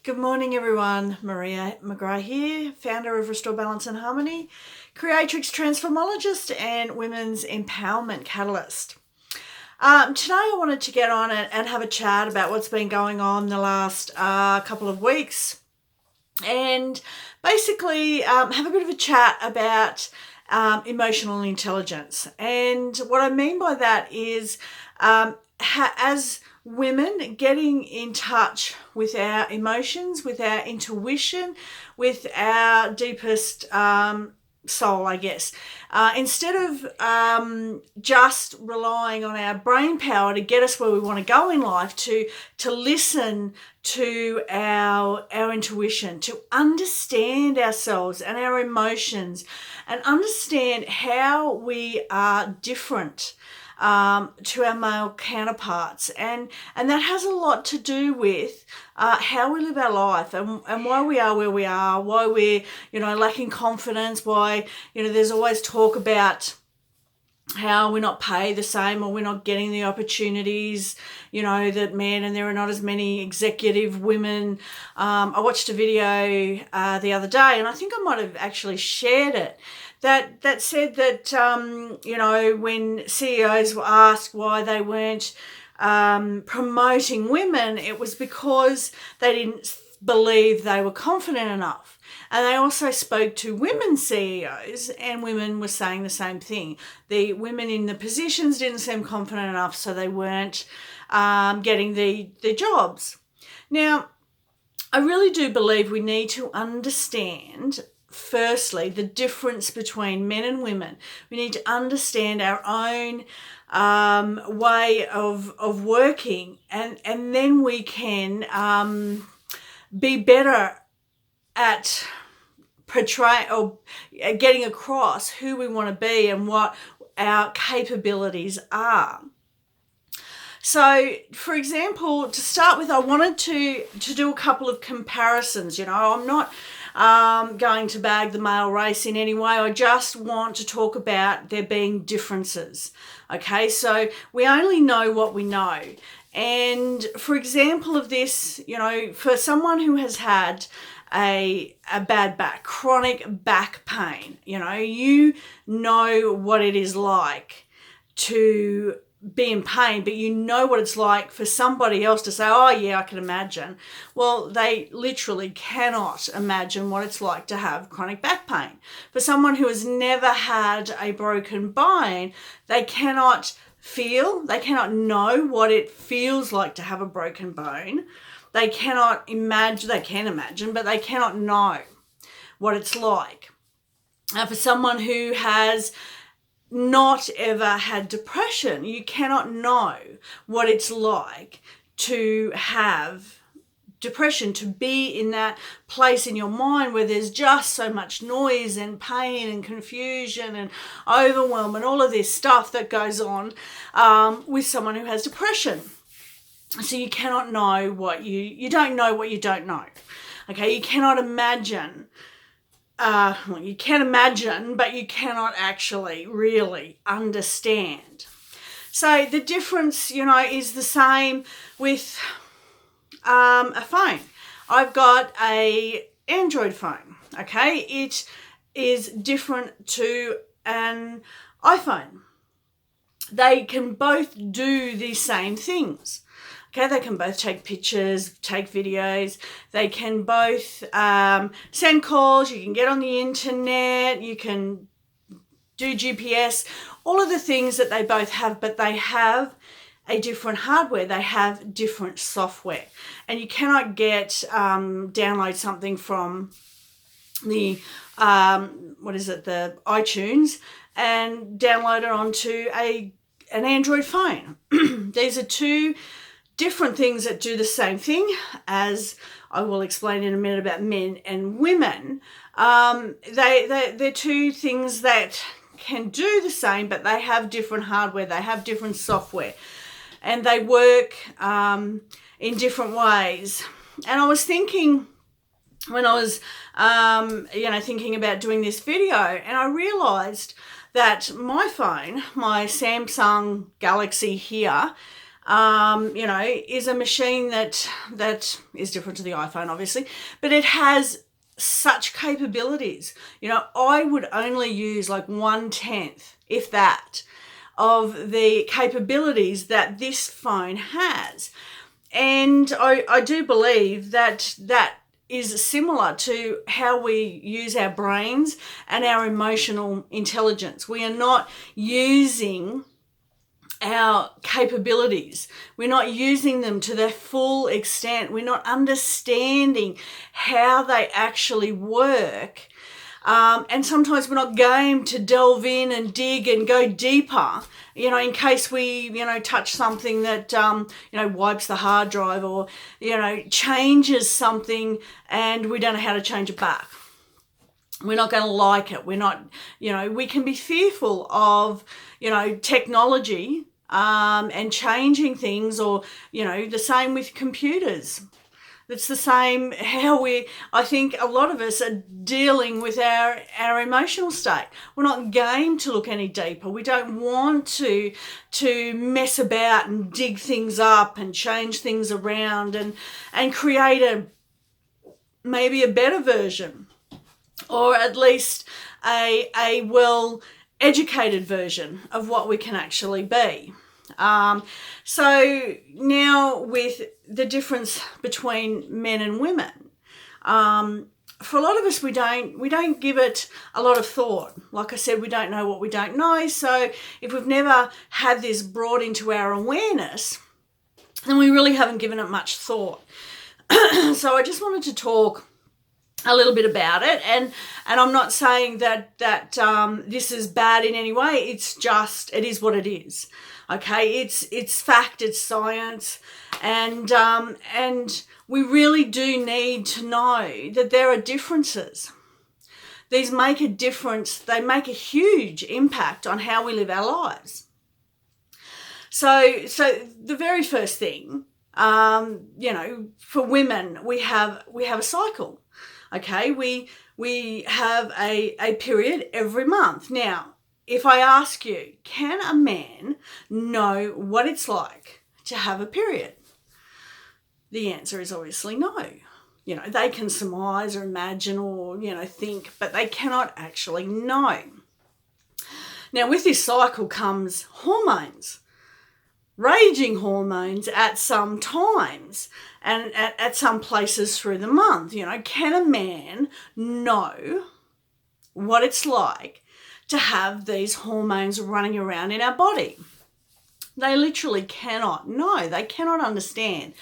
Good morning, everyone. Maria McGrath here, founder of Restore Balance and Harmony, creatrix transformologist, and women's empowerment catalyst. Today I wanted to get on and have a chat about what's been going on the last couple of weeks, and basically have a bit of a chat about emotional intelligence. And what I mean by that is as women, getting in touch with our emotions, with our intuition, with our deepest soul, I guess. Instead of just relying on our brain power to get us where we want to go in life, to listen to our intuition, to understand ourselves and our emotions, and understand how we are different to our male counterparts, and that has a lot to do with how we live our life and why we are where we are, why we're lacking confidence, why there's always talk about how we're not paid the same or we're not getting the opportunities that men, and there are not as many executive women. I watched a video the other day, and I think I might have actually shared it, that said that when CEOs were asked why they weren't promoting women, it was because they didn't believe they were confident enough. And they also spoke to women CEOs, and women were saying the same thing. The women in the positions didn't seem confident enough, so they weren't getting the jobs. Now, I really do believe we need to understand, firstly, the difference between men and women. We need to understand our own way of working, and then we can be better at portray or getting across who we want to be and what our capabilities are. So, for example, to start with, I wanted to do a couple of comparisons. I'm not going to bag the male race in any way. I just want to talk about there being differences. Okay, so we only know what we know. And for example of this, for someone who has had a bad back, chronic back pain, you know what it is like to be in pain, but you know what it's like for somebody else to say, oh yeah, I can imagine. Well, they literally cannot imagine what it's like to have chronic back pain. For someone who has never had a broken bone, they cannot know what it feels like to have a broken bone. They can imagine, but they cannot know what it's like. For someone who has not ever had depression, you cannot know what it's like to have depression, to be in that place in your mind where there's just so much noise and pain and confusion and overwhelm and all of this stuff that goes on with someone who has depression. So you cannot know what you don't know what you don't know. Okay, you cannot imagine. You can imagine, but you cannot actually really understand. So the difference, is the same with a phone. I've got an Android phone. Okay, it is different to an iPhone. They can both do the same things. Okay, they can both take pictures, take videos. They can both send calls. You can get on the internet. You can do GPS. All of the things that they both have, but they have a different hardware. They have different software. And you cannot download something from the, the iTunes and download it onto an Android phone. These are two different things that do the same thing, as I will explain in a minute about men and women. They're two things that can do the same, but they have different hardware, they have different software, and they work in different ways. And I was thinking, when I was thinking about doing this video, and I realized that my phone, my Samsung Galaxy here, is a machine that is different to the iPhone, obviously, but it has such capabilities. I would only use like 1/10, if that, of the capabilities that this phone has. And I do believe that is similar to how we use our brains and our emotional intelligence. We are not using our capabilities. We're not using them to their full extent. We're not understanding how they actually work. And sometimes we're not game to delve in and dig and go deeper, in case we, touch something that, wipes the hard drive or, changes something and we don't know how to change it back. We're not going to like it. We're not, we can be fearful of, technology and changing things, or, the same with computers. It's the same how I think a lot of us are dealing with our emotional state. We're not game to look any deeper. We don't want to mess about and dig things up and change things around and create maybe a better version, or at least a well-educated version of what we can actually be. So now with the difference between men and women, for a lot of us, we don't give it a lot of thought. Like I said, we don't know what we don't know. So if we've never had this brought into our awareness, then we really haven't given it much thought. So I just wanted to talk a little bit about it, and I'm not saying that this is bad in any way. It's just, it is what it is. Okay, it's fact, it's science, and we really do need to know that there are differences. These make a difference. They make a huge impact on how we live our lives. So the very first thing, for women, we have a cycle. Okay, we have a period every month. Now, if I ask you, can a man know what it's like to have a period? The answer is obviously no. They can surmise or imagine or, think, but they cannot actually know. Now, with this cycle comes hormones, raging hormones at some times and at some places through the month. Can a man know what it's like to have these hormones running around in our body? They literally cannot know. They cannot understand.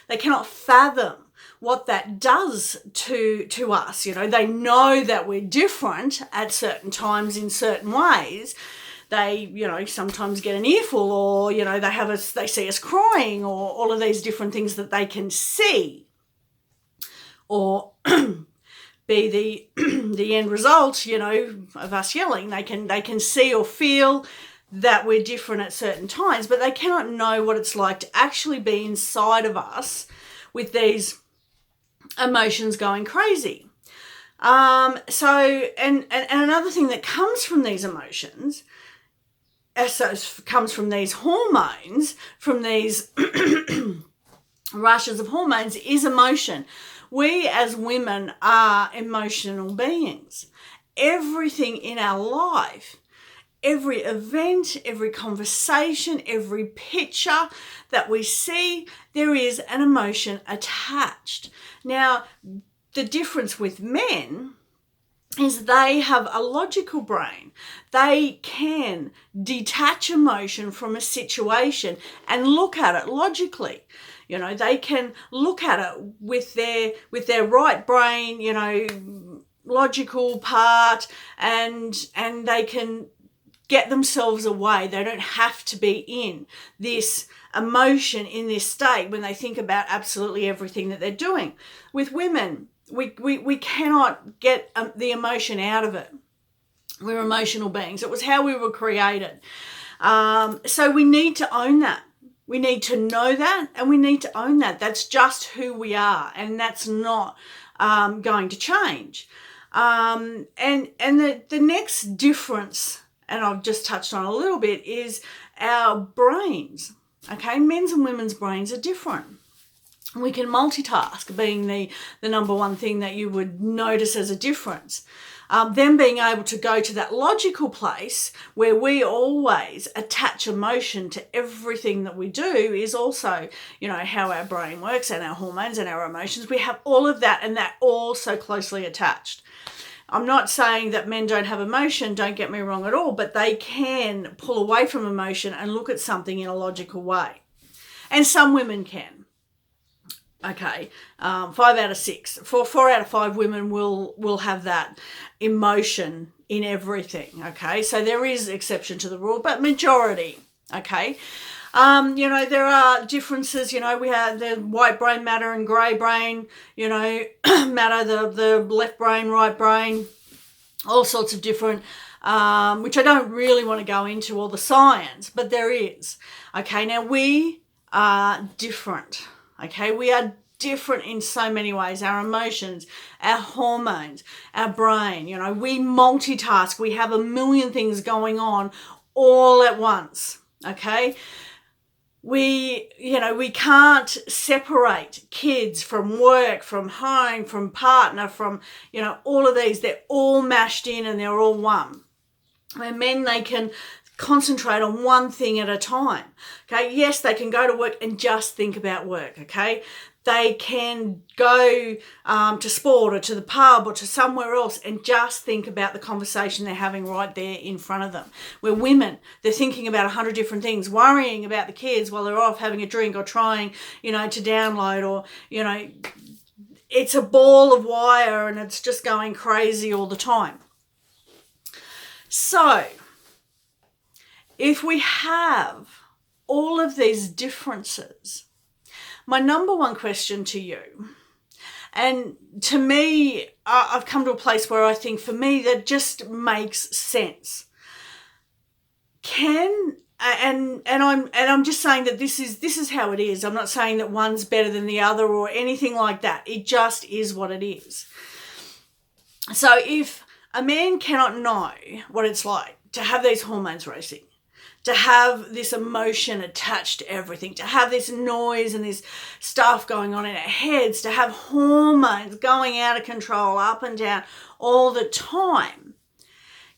They cannot fathom what that does to us. They know that we're different at certain times in certain ways. They, sometimes get an earful, or, they see us crying, or all of these different things that they can see, or be the end result, of us yelling. They can see or feel that we're different at certain times, but they cannot know what it's like to actually be inside of us with these emotions going crazy. So another thing that comes from these emotions, comes from these hormones, from these rushes of hormones, is emotion. We as women are emotional beings. Everything in our life, every event, every conversation, every picture that we see, there is an emotion attached. Now, the difference with men is they have a logical brain. They can detach emotion from a situation and look at it logically. They can look at it with their right brain, logical part, and they can get themselves away. They don't have to be in this emotion, in this state, when they think about absolutely everything that they're doing. With women, we cannot get the emotion out of it. We're emotional beings. It was how we were created. So we need to own that. We need to know that, and we need to own that. That's just who we are, and that's not going to change. And the next difference, and I've just touched on a little bit, is our brains. Okay, men's and women's brains are different. We can multitask, being the number one thing that you would notice as a difference. Then being able to go to that logical place where we always attach emotion to everything that we do is also, how our brain works and our hormones and our emotions. We have all of that, and that all so closely attached. I'm not saying that men don't have emotion, don't get me wrong at all, but they can pull away from emotion and look at something in a logical way. And some women can. Okay, 5 out of 6. 4 out of 5 women will have that emotion in everything. Okay, so there is exception to the rule, but majority. Okay, there are differences. We have the white brain matter and grey brain. Matter, the left brain, right brain, all sorts of different. Which I don't really want to go into all the science, but there is. Okay, now we are different. Okay, we are different in so many ways. Our emotions, our hormones, our brain, we multitask. We have a million things going on all at once. Okay, we can't separate kids from work, from home, from partner, from, all of these. They're all mashed in and they're all one. Where men, they can concentrate on one thing at a time. Okay, yes, they can go to work and just think about work. Okay, they can go to sport or to the pub or to somewhere else and just think about the conversation they're having right there in front of them. Where women, they're thinking about 100 different things, worrying about the kids while they're off having a drink or trying, to download, or, it's a ball of wire and it's just going crazy all the time. So, if we have all of these differences, my number one question to you, and to me, I've come to a place where I think for me that just makes sense. And I'm just saying that this is how it is. I'm not saying that one's better than the other or anything like that. It just is what it is. So if a man cannot know what it's like to have these hormones racing, to have this emotion attached to everything, to have this noise and this stuff going on in our heads, to have hormones going out of control, up and down all the time,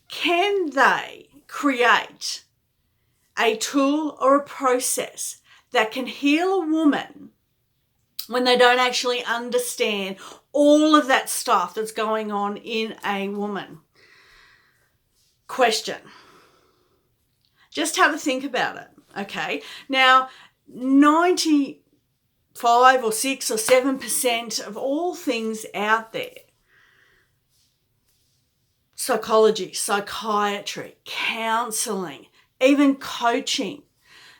can they create a tool or a process that can heal a woman when they don't actually understand all of that stuff that's going on in a woman? Question. Just have a think about it, okay? Now, 95 or 6 or 7% of all things out there, psychology, psychiatry, counselling, even coaching,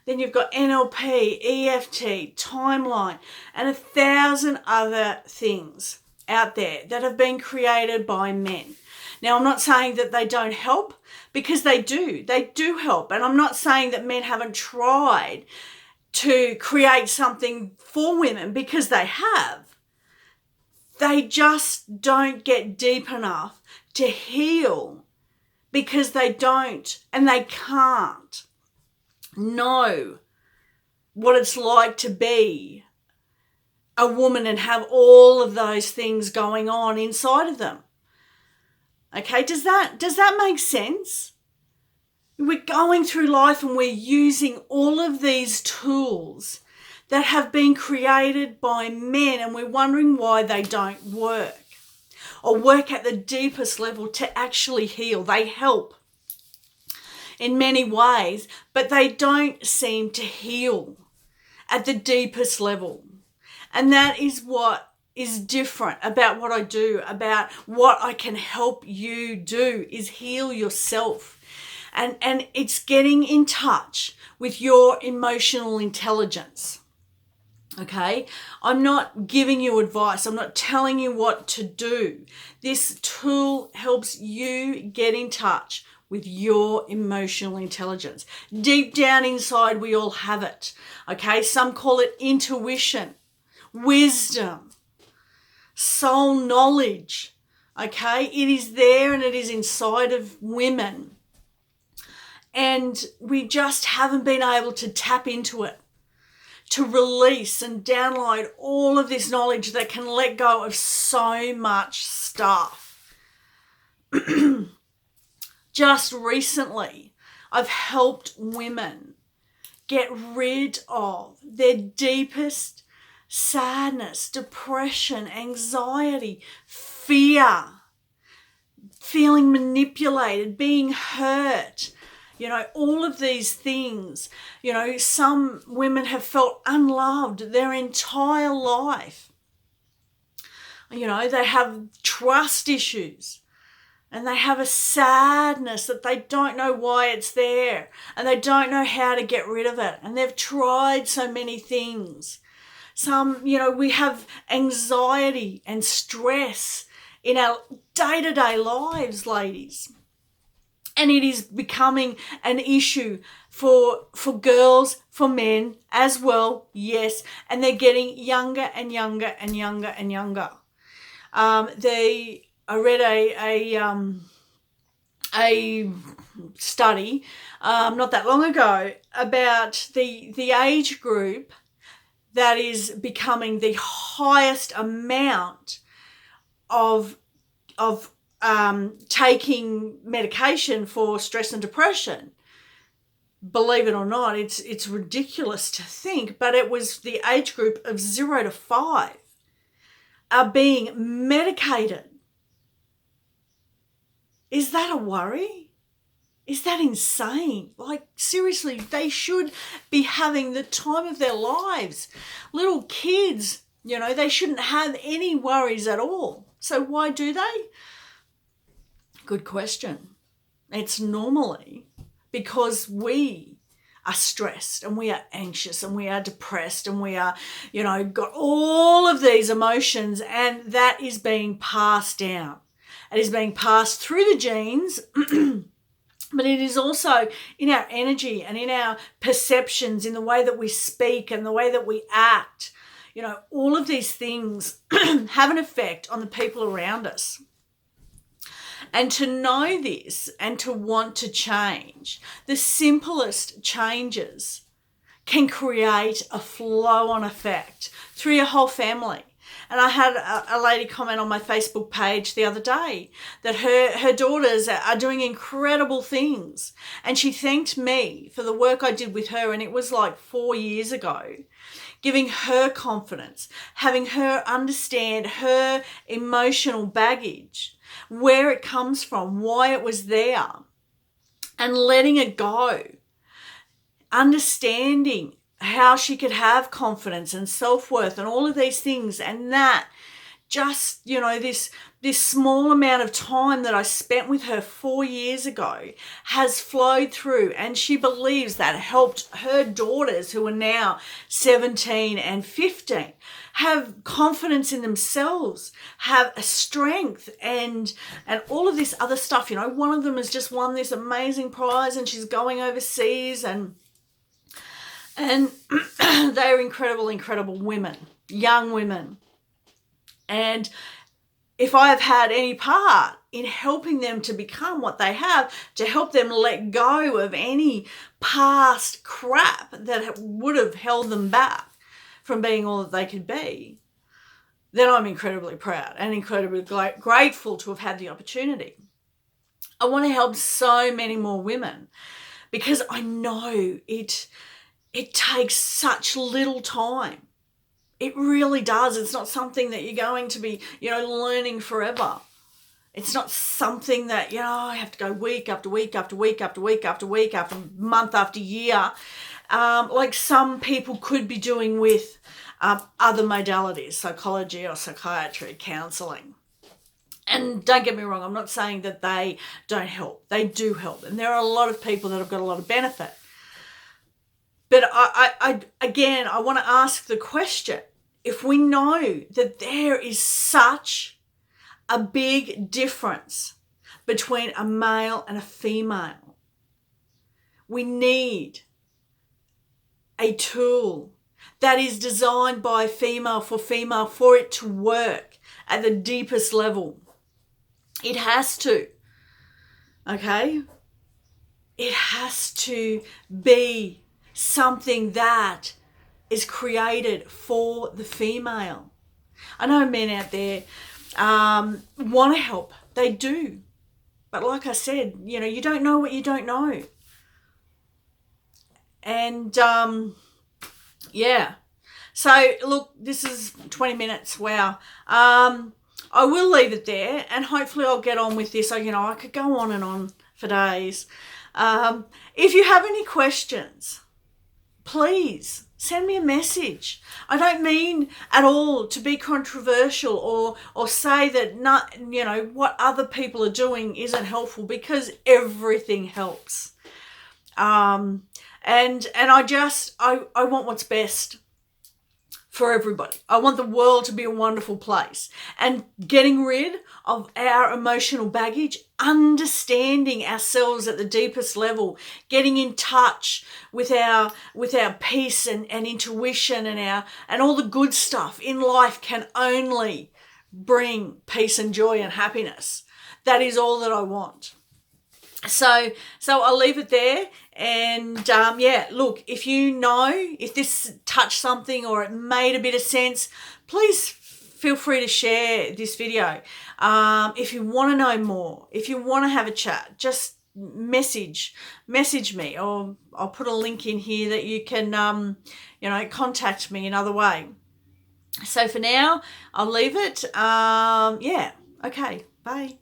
then you've got NLP, EFT, timeline, and 1,000 other things out there that have been created by men. Now, I'm not saying that they don't help, because they do. They do help. And I'm not saying that men haven't tried to create something for women, because they have. They just don't get deep enough to heal, because they don't and they can't know what it's like to be a woman and have all of those things going on inside of them. Okay, does that make sense? We're going through life and we're using all of these tools that have been created by men, and we're wondering why they don't work or work at the deepest level to actually heal. They help in many ways, but they don't seem to heal at the deepest level. And that is what is different about what I do, about what I can help you do, is heal yourself. And it's getting in touch with your emotional intelligence. Okay? I'm not giving you advice. I'm not telling you what to do. This tool helps you get in touch with your emotional intelligence. Deep down inside, we all have it. Okay? Some call it intuition, wisdom, soul knowledge. Okay? It is there and it is inside of women. And we just haven't been able to tap into it. to release and download all of this knowledge that can let go of so much stuff. Just recently, I've helped women get rid of their deepest sadness, depression, anxiety, fear, feeling manipulated, being hurt, all of these things. Some women have felt unloved their entire life. They have trust issues. And they have a sadness that they don't know why it's there. And they don't know how to get rid of it. And they've tried so many things. Some, we have anxiety and stress in our day-to-day lives, ladies. And it is becoming an issue for girls, for men as well, yes. And they're getting younger and younger and younger and younger. I read a study not that long ago about the age group that is becoming the highest amount of taking medication for stress and depression. Believe it or not, it's ridiculous to think, but it was the age group of 0 to 5 are being medicated. Is that a worry? Is that insane? Like, seriously, they should be having the time of their lives. Little kids, they shouldn't have any worries at all. So why do they? Good question. It's normally because we are stressed and we are anxious and we are depressed and we are, got all of these emotions, and that is being passed down. It is being passed through the genes, but it is also in our energy and in our perceptions, in the way that we speak and the way that we act. All of these things have an effect on the people around us. And to know this and to want to change, the simplest changes can create a flow-on effect through your whole family. And I had a lady comment on my Facebook page the other day that her daughters are doing incredible things. And she thanked me for the work I did with her, and it was like 4 years ago, giving her confidence, having her understand her emotional baggage, where it comes from, why it was there, and letting it go, understanding how she could have confidence and self-worth and all of these things. And that just, this small amount of time that I spent with her 4 years ago has flowed through, and she believes that helped her daughters, who are now 17 and 15, have confidence in themselves, have a strength and all of this other stuff. One of them has just won this amazing prize and she's going overseas, and they're incredible women, young women. And if I have had any part in helping them to become what they have, to help them let go of any past crap that would have held them back from being all that they could be, then I'm incredibly proud and incredibly grateful to have had the opportunity. I want to help so many more women because I know it takes such little time. It really does. It's not something that you're going to be, learning forever. It's not something that, I have to go week after week after week after week after week after month after year, like some people could be doing with other modalities, psychology or psychiatry, counselling. And don't get me wrong, I'm not saying that they don't help. They do help. And there are a lot of people that have got a lot of benefit. But I want to ask the question, if we know that there is such a big difference between a male and a female, we need a tool that is designed by female for it to work at the deepest level. It has to, okay? It has to be something that is created for the female. I know men out there want to help. They do. But like I said, you don't know what you don't know. And yeah. So look, this is 20 minutes. Wow. I will leave it there, and hopefully I'll get on with this. I could go on and on for days. If you have any questions, please send me a message. I don't mean at all to be controversial or say that what other people are doing isn't helpful, because everything helps. And I want what's best for everybody. I want the world to be a wonderful place, and getting rid of our emotional baggage, understanding ourselves at the deepest level, getting in touch with our peace and intuition and all the good stuff in life can only bring peace and joy and happiness. That is all that I want. So I'll leave it there. And look, if this touched something or it made a bit of sense, please feel free to share this video. If you want to know more, if you want to have a chat, just message me, or I'll put a link in here that you can contact me another way. So for now, I'll leave it. Okay, bye.